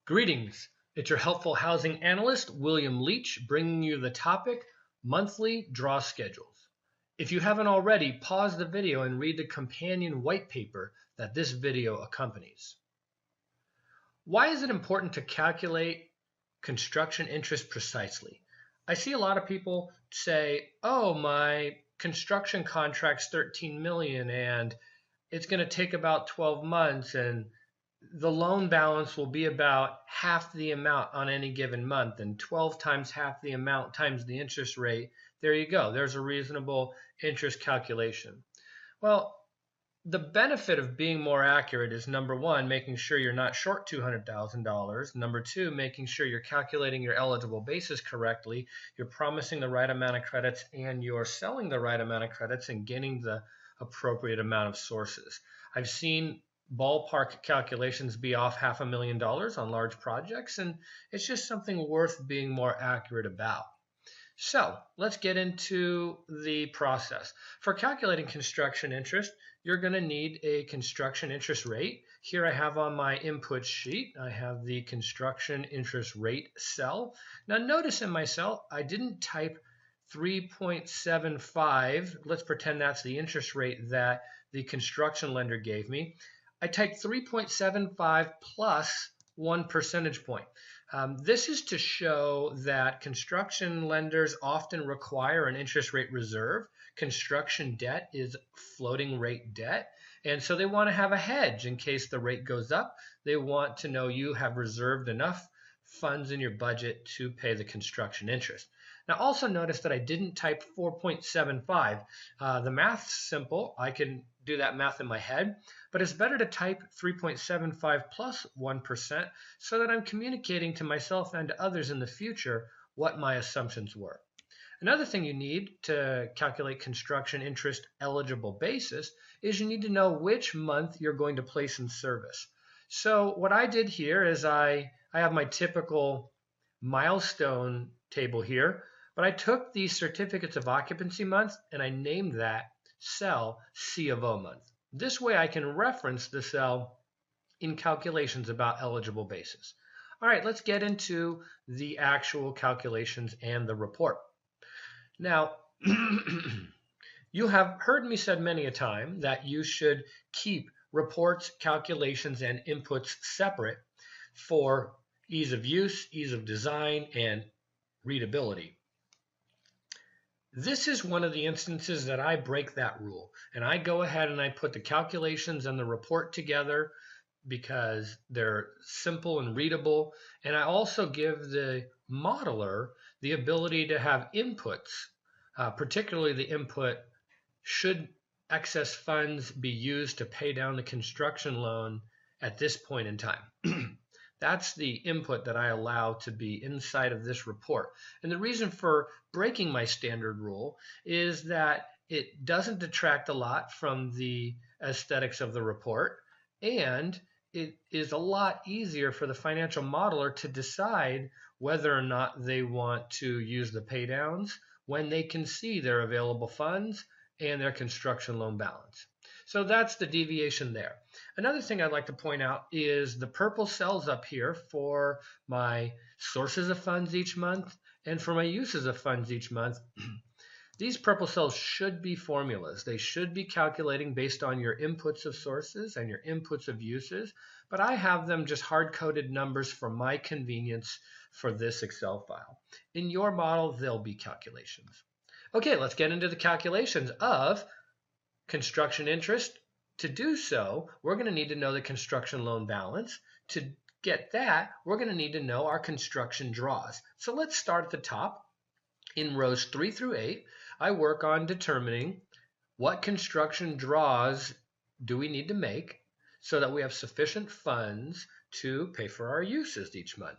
Greetings. It's your helpful housing analyst, William Leach, bringing you the topic, monthly draw schedules. If you haven't already, pause the video and read the companion white paper that this video accompanies. Why is it important to calculate construction interest precisely? I see a lot of people say, oh, my construction contract's $13 million and it's going to take about 12 months and the loan balance will be about half the amount on any given month, and 12 times half the amount times the interest rate. There you go. There's a reasonable interest calculation. Well, the benefit of being more accurate is number one, making sure you're not short $200,000. Number two, making sure you're calculating your eligible basis correctly. You're promising the right amount of credits and you're selling the right amount of credits and getting the appropriate amount of sources. I've seen ballpark calculations be off $500,000 on large projects, and it's just something worth being more accurate about. So let's get into the process. For calculating construction interest, you're going to need a construction interest rate. Here I have on my input sheet, I have the construction interest rate cell. Now notice in my cell, I didn't type 3.75. Let's pretend that's the interest rate that the construction lender gave me. I typed 3.75 plus 1 percentage point. This is to show that construction lenders often require an interest rate reserve. Construction debt is floating rate debt, and so they want to have a hedge in case the rate goes up. They want to know you have reserved enough funds in your budget to pay the construction interest. Now also notice that I didn't type 4.75. The math's simple. I can do that math in my head, but it's better to type 3.75 plus 1% so that I'm communicating to myself and to others in the future what my assumptions were. Another thing you need to calculate construction interest eligible basis is you need to know which month you're going to place in service. So what I did here is I have my typical milestone table here, but I took the certificates of occupancy month and I named that cell C of O month. This way I can reference the cell in calculations about eligible basis. All right, let's get into the actual calculations and the report. Now, you have heard me said many a time that you should keep reports, calculations, and inputs separate for ease of use, ease of design, and readability. This is one of the instances that I break that rule, and I go ahead and I put the calculations and the report together because they're simple and readable, and I also give the modeler the ability to have inputs, particularly the input, should excess funds be used to pay down the construction loan at this point in time. That's the input that I allow to be inside of this report. And the reason for breaking my standard rule is that it doesn't detract a lot from the aesthetics of the report, and it is a lot easier for the financial modeler to decide whether or not they want to use the pay downs when they can see their available funds and their construction loan balance. So that's the deviation there. Another thing I'd like to point out is the purple cells up here for my sources of funds each month and for my uses of funds each month. These purple cells should be formulas. They should be calculating based on your inputs of sources and your inputs of uses, but I have them just hard-coded numbers for my convenience for this Excel file. In your model, they'll be calculations. Okay, let's get into the calculations of construction interest. To do so, we're going to need to know the construction loan balance. To get that, we're going to need to know our construction draws. So let's start at the top. In rows 3 through 8, I work on determining what construction draws do we need to make so that we have sufficient funds to pay for our uses each month.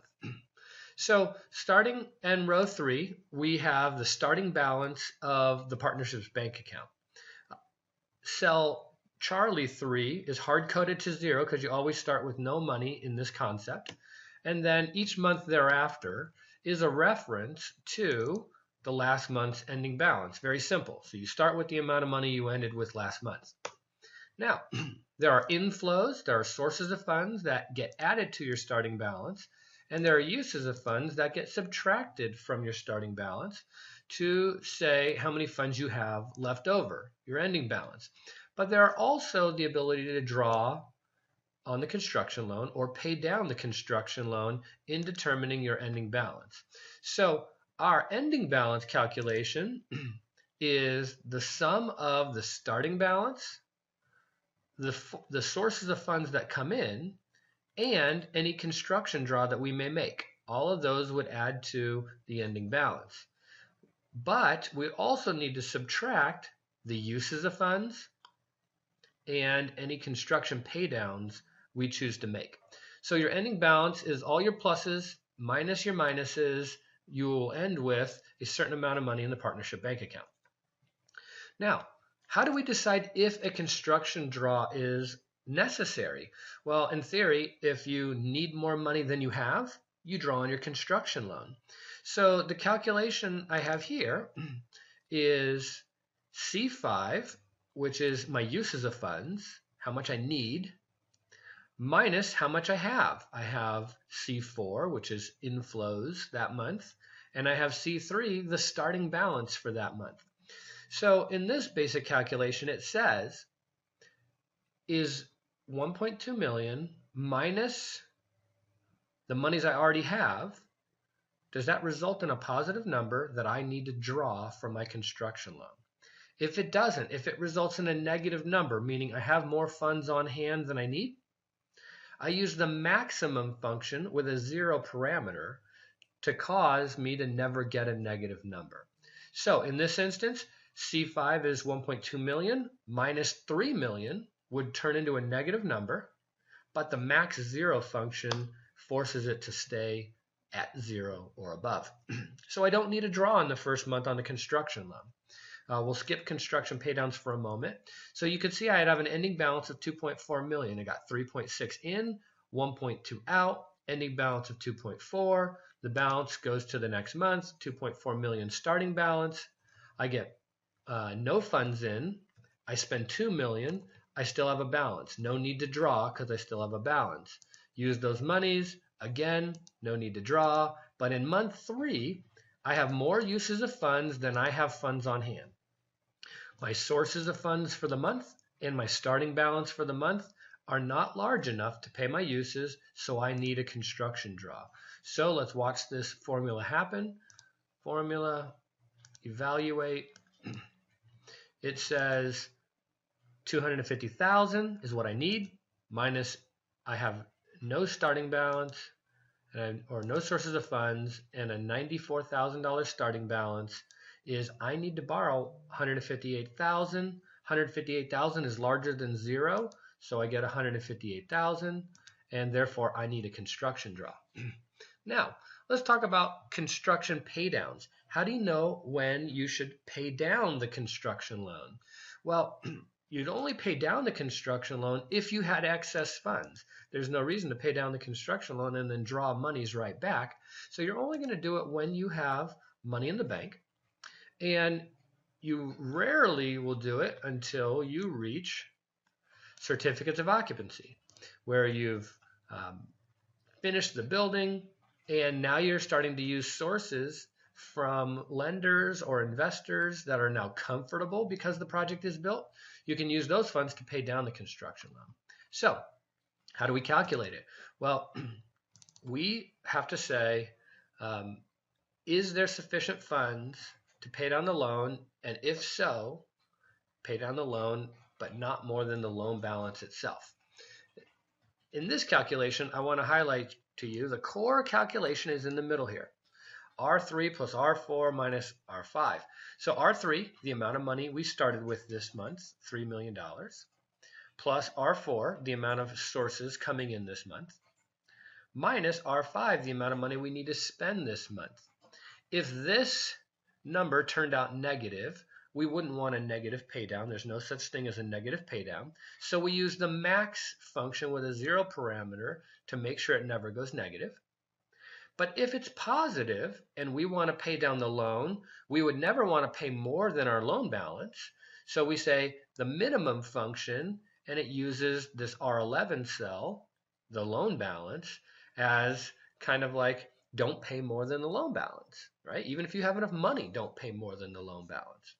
So starting in row 3, we have the starting balance of the partnership's bank account. Cell Charlie 3 is hard-coded to 0 because you always start with no money in this concept. And then each month thereafter is a reference to the last month's ending balance. Very simple. So you start with the amount of money you ended with last month. Now, there are inflows, there are sources of funds that get added to your starting balance, and there are uses of funds that get subtracted from your starting balance to say how many funds you have left over, your ending balance. But there are also the ability to draw on the construction loan or pay down the construction loan in determining your ending balance. So our ending balance calculation is the sum of the starting balance, the sources of funds that come in, and any construction draw that we may make. All of those would add to the ending balance. But we also need to subtract the uses of funds and any construction paydowns we choose to make. So your ending balance is all your pluses minus your minuses. You will end with a certain amount of money in the partnership bank account. Now, how do we decide if a construction draw is necessary? Well, in theory, if you need more money than you have, you draw on your construction loan. So the calculation I have here is C5, which is my uses of funds, how much I need, minus how much I have. I have C4, which is inflows that month, and I have C3, the starting balance for that month. So in this basic calculation, it says, is 1.2 million minus the monies I already have, does that result in a positive number that I need to draw from my construction loan? If it doesn't, if it results in a negative number, meaning I have more funds on hand than I need, I use the maximum function with a 0 parameter to cause me to never get a negative number. So in this instance, C5 is 1.2 million minus 3 million would turn into a negative number, but the max 0 function forces it to stay at 0 or above. So I don't need a draw in the first month on the construction loan. We'll skip construction paydowns for a moment. So you can see I'd have an ending balance of 2.4 million. I got 3.6 in, 1.2 out, ending balance of 2.4. The balance goes to the next month, 2.4 million starting balance. I get no funds in. I spend 2 million. I still have a balance. No need to draw because I still have a balance. Use those monies. Again, no need to draw. But in month 3, I have more uses of funds than I have funds on hand. My sources of funds for the month and my starting balance for the month are not large enough to pay my uses, so I need a construction draw. So let's watch this formula happen. Formula, evaluate. It says 250,000 is what I need, minus I have no starting balance or no sources of funds, and a $94,000 starting balance is I need to borrow 158,000. 158,000 is larger than 0, so I get 158,000, and therefore I need a construction draw. Now, let's talk about construction paydowns. How do you know when you should pay down the construction loan? Well, you'd only pay down the construction loan if you had excess funds. There's no reason to pay down the construction loan and then draw monies right back. So you're only going to do it when you have money in the bank. And you rarely will do it until you reach certificates of occupancy, where you've finished the building and now you're starting to use sources from lenders or investors that are now comfortable because the project is built. You can use those funds to pay down the construction loan. So how do we calculate it? Well, we have to say, is there sufficient funds to pay down the loan? And if so, pay down the loan, but not more than the loan balance itself. In this calculation, I want to highlight to you the core calculation is in the middle here. R3 plus R4 minus R5. So R3, the amount of money we started with this month, $3 million, plus R4, the amount of sources coming in this month, minus R5, the amount of money we need to spend this month. If this number turned out negative, we wouldn't want a negative pay down. There's no such thing as a negative pay down. So we use the max function with a 0 parameter to make sure it never goes negative. But if it's positive and we want to pay down the loan, we would never want to pay more than our loan balance. So we say the minimum function and it uses this R11 cell, the loan balance, as kind of like don't pay more than the loan balance, right? Even if you have enough money, don't pay more than the loan balance.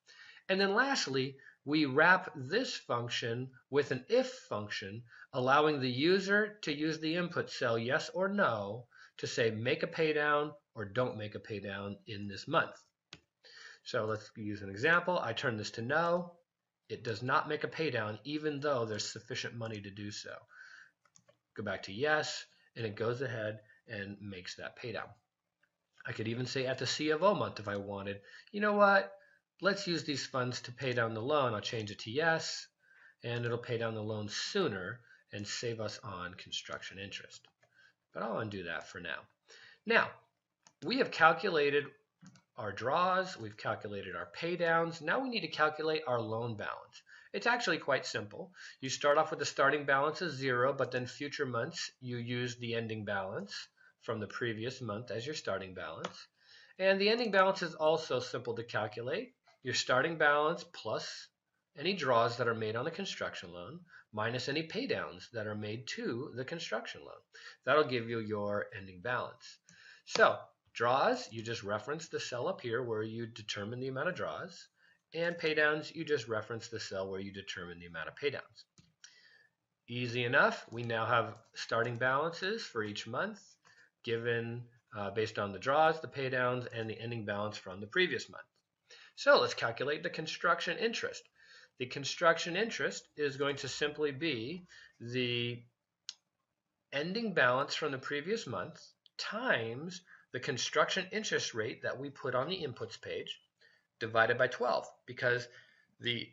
And then lastly, we wrap this function with an if function, allowing the user to use the input cell yes or no to say make a pay down or don't make a pay down in this month. So let's use an example. I turn this to no. It does not make a pay down even though there's sufficient money to do so. Go back to yes, and it goes ahead and makes that pay down. I could even say at the C of O month if I wanted, you know what, let's use these funds to pay down the loan. I'll change it to yes, and it'll pay down the loan sooner and save us on construction interest. But I'll undo that for now. Now, we have calculated our draws, we've calculated our pay downs. Now we need to calculate our loan balance. It's actually quite simple. You start off with the starting balance of 0, but then future months you use the ending balance from the previous month as your starting balance. And the ending balance is also simple to calculate. Your starting balance plus any draws that are made on the construction loan minus any pay downs that are made to the construction loan. That'll give you your ending balance. So draws, you just reference the cell up here where you determine the amount of draws. And pay downs, you just reference the cell where you determine the amount of pay downs. Easy enough. We now have starting balances for each month given based on the draws, the pay downs, and the ending balance from the previous month. So let's calculate the construction interest. The construction interest is going to simply be the ending balance from the previous month times the construction interest rate that we put on the inputs page divided by 12, because the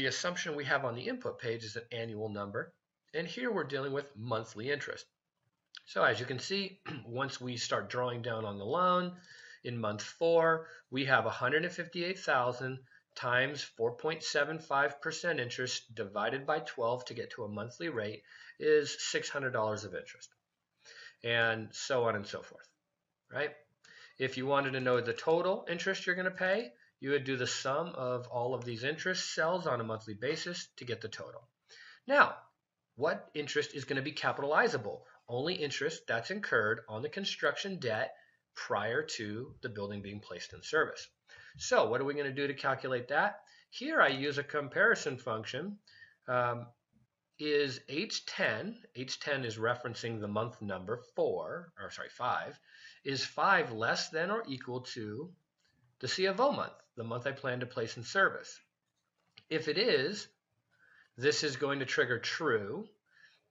assumption we have on the input page is an annual number, and here we're dealing with monthly interest. So as you can see, once we start drawing down on the loan in month 4, we have $158,000 times 4.75% interest divided by 12 to get to a monthly rate is $600 of interest, and so on and so forth, right? If you wanted to know the total interest you're going to pay, you would do the sum of all of these interest cells on a monthly basis to get the total. Now, what interest is going to be capitalizable? Only interest that's incurred on the construction debt prior to the building being placed in service. So what are we going to do to calculate that? Here I use a comparison function. Is H10 is referencing the month number 5, is 5 less than or equal to the C of O month, the month I plan to place in service? If it is, this is going to trigger true.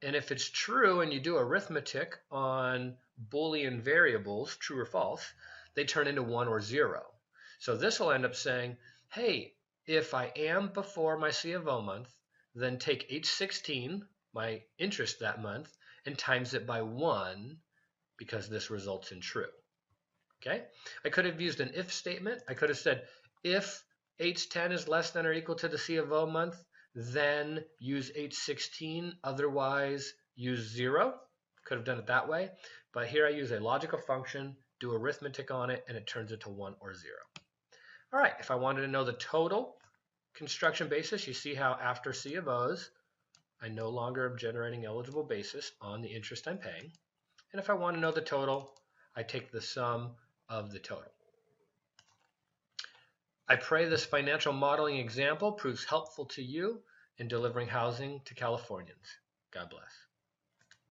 And if it's true and you do arithmetic on Boolean variables, true or false, they turn into 1 or 0. So this will end up saying, hey, if I am before my C of O month, then take H16, my interest that month, and times it by 1 because this results in true. Okay? I could have used an if statement. I could have said if H10 is less than or equal to the C of O month, then use H16, otherwise use 0. Could have done it that way. But here I use a logical function, do arithmetic on it, and it turns it to 1 or 0. All right, if I wanted to know the total construction basis, you see how after C of O's, I no longer am generating eligible basis on the interest I'm paying. And if I want to know the total, I take the sum of the total. I pray this financial modeling example proves helpful to you in delivering housing to Californians. God bless.